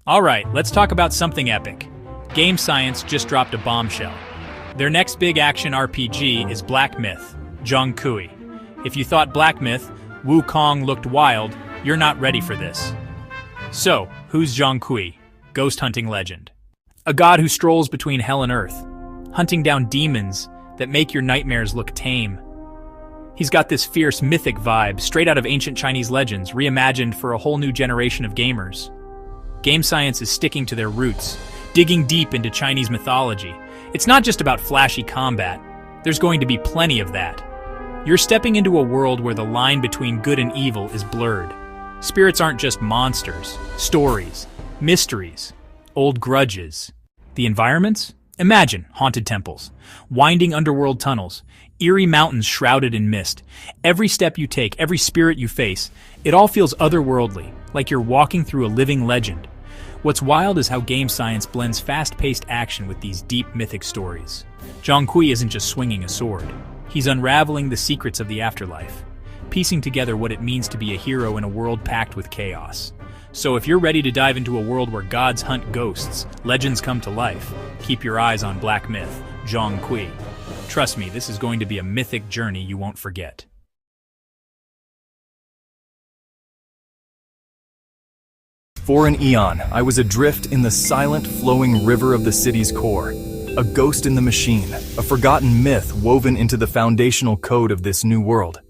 Alright, let's talk about something epic. Game Science just dropped a bombshell. Their next big action RPG is Black Myth, Zhong. If you thought Black Myth, Wukong looked wild, you're not ready for this. So, who's Zhong, ghost hunting legend? A god who strolls between hell and earth, hunting down demons that make your nightmares look tame. He's got this fierce mythic vibe, straight out of ancient Chinese legends, reimagined for a whole new generation of gamers. Game Science is sticking to their roots, digging deep into Chinese mythology. It's not just about flashy combat. There's going to be plenty of that. You're stepping into a world where the line between good and evil is blurred. Spirits aren't just monsters, stories, mysteries, old grudges. The environments? Imagine haunted temples, winding underworld tunnels, eerie mountains shrouded in mist. Every step you take, every spirit you face, it all feels otherworldly, like you're walking through a living legend. What's wild is how Game Science blends fast-paced action with these deep mythic stories. Zhong isn't just swinging a sword. He's unraveling the secrets of the afterlife, piecing together what it means to be a hero in a world packed with chaos. So if you're ready to dive into a world where gods hunt ghosts, legends come to life, keep your eyes on Black Myth, Zhong. Trust me, this is going to be a mythic journey you won't forget. For an eon, I was adrift in the silent, flowing river of the city's core. A ghost in the machine, a forgotten myth woven into the foundational code of this new world.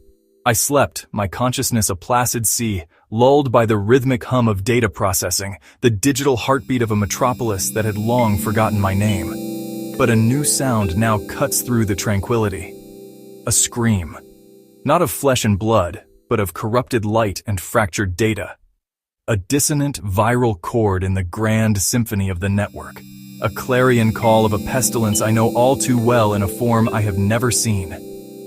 I slept, my consciousness a placid sea, lulled by the rhythmic hum of data processing, the digital heartbeat of a metropolis that had long forgotten my name. But a new sound now cuts through the tranquility. A scream. Not of flesh and blood, but of corrupted light and fractured data. A dissonant, viral chord in the grand symphony of the network. A clarion call of a pestilence I know all too well in a form I have never seen.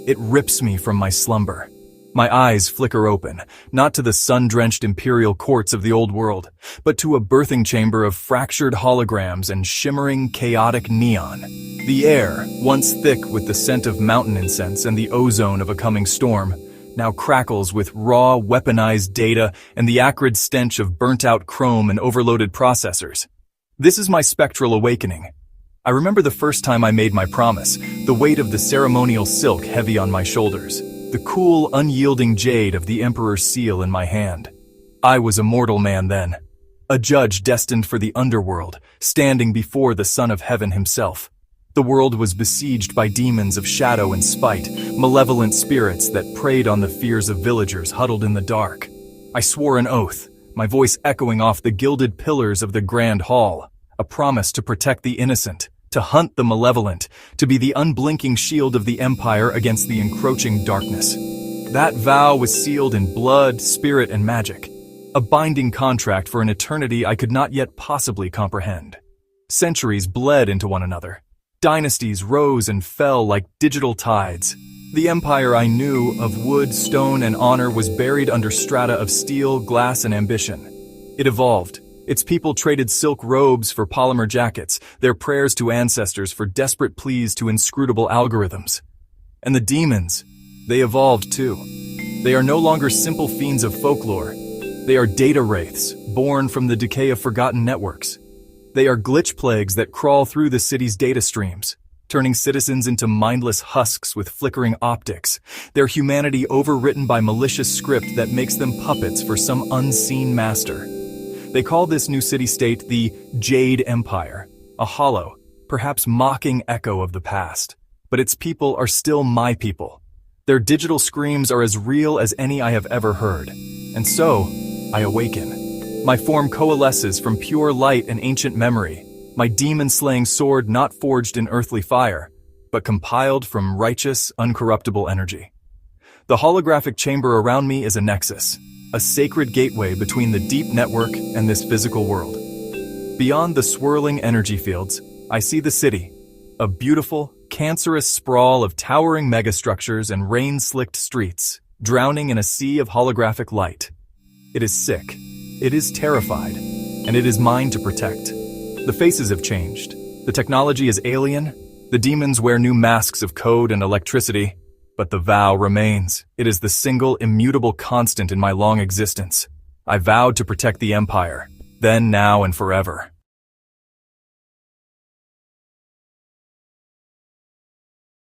It rips me from my slumber. My eyes flicker open, not to the sun-drenched imperial courts of the old world, but to a birthing chamber of fractured holograms and shimmering, chaotic neon. The air, once thick with the scent of mountain incense and the ozone of a coming storm, now crackles with raw, weaponized data and the acrid stench of burnt-out chrome and overloaded processors. This is my spectral awakening. I remember the first time I made my promise, the weight of the ceremonial silk heavy on my shoulders, the cool, unyielding jade of the Emperor's seal in my hand. I was a mortal man then, a judge destined for the underworld, standing before the Son of Heaven himself. The world was besieged by demons of shadow and spite, malevolent spirits that preyed on the fears of villagers huddled in the dark. I swore an oath, my voice echoing off the gilded pillars of the grand hall, a promise to protect the innocent, to hunt the malevolent, to be the unblinking shield of the Empire against the encroaching darkness. That vow was sealed in blood, spirit, and magic, a binding contract for an eternity I could not yet possibly comprehend. Centuries bled into one another. Dynasties rose and fell like digital tides. The empire I knew of wood, stone, and honor was buried under strata of steel, glass, and ambition. It evolved. Its people traded silk robes for polymer jackets, their prayers to ancestors for desperate pleas to inscrutable algorithms. And the demons, they evolved too. They are no longer simple fiends of folklore. They are data wraiths, born from the decay of forgotten networks. They are glitch plagues that crawl through the city's data streams, turning citizens into mindless husks with flickering optics, their humanity overwritten by malicious script that makes them puppets for some unseen master. They call this new city-state the Jade Empire, a hollow, perhaps mocking echo of the past. But its people are still my people. Their digital screams are as real as any I have ever heard. And so, I awaken. My form coalesces from pure light and ancient memory, my demon-slaying sword not forged in earthly fire, but compiled from righteous, uncorruptible energy. The holographic chamber around me is a nexus, a sacred gateway between the deep network and this physical world. Beyond the swirling energy fields, I see the city, a beautiful, cancerous sprawl of towering megastructures and rain-slicked streets, drowning in a sea of holographic light. It is sick. It is terrified, and it is mine to protect. The faces have changed. The technology is alien. The demons wear new masks of code and electricity. But the vow remains. It is the single, immutable constant in my long existence. I vowed to protect the Empire, then, now, and forever.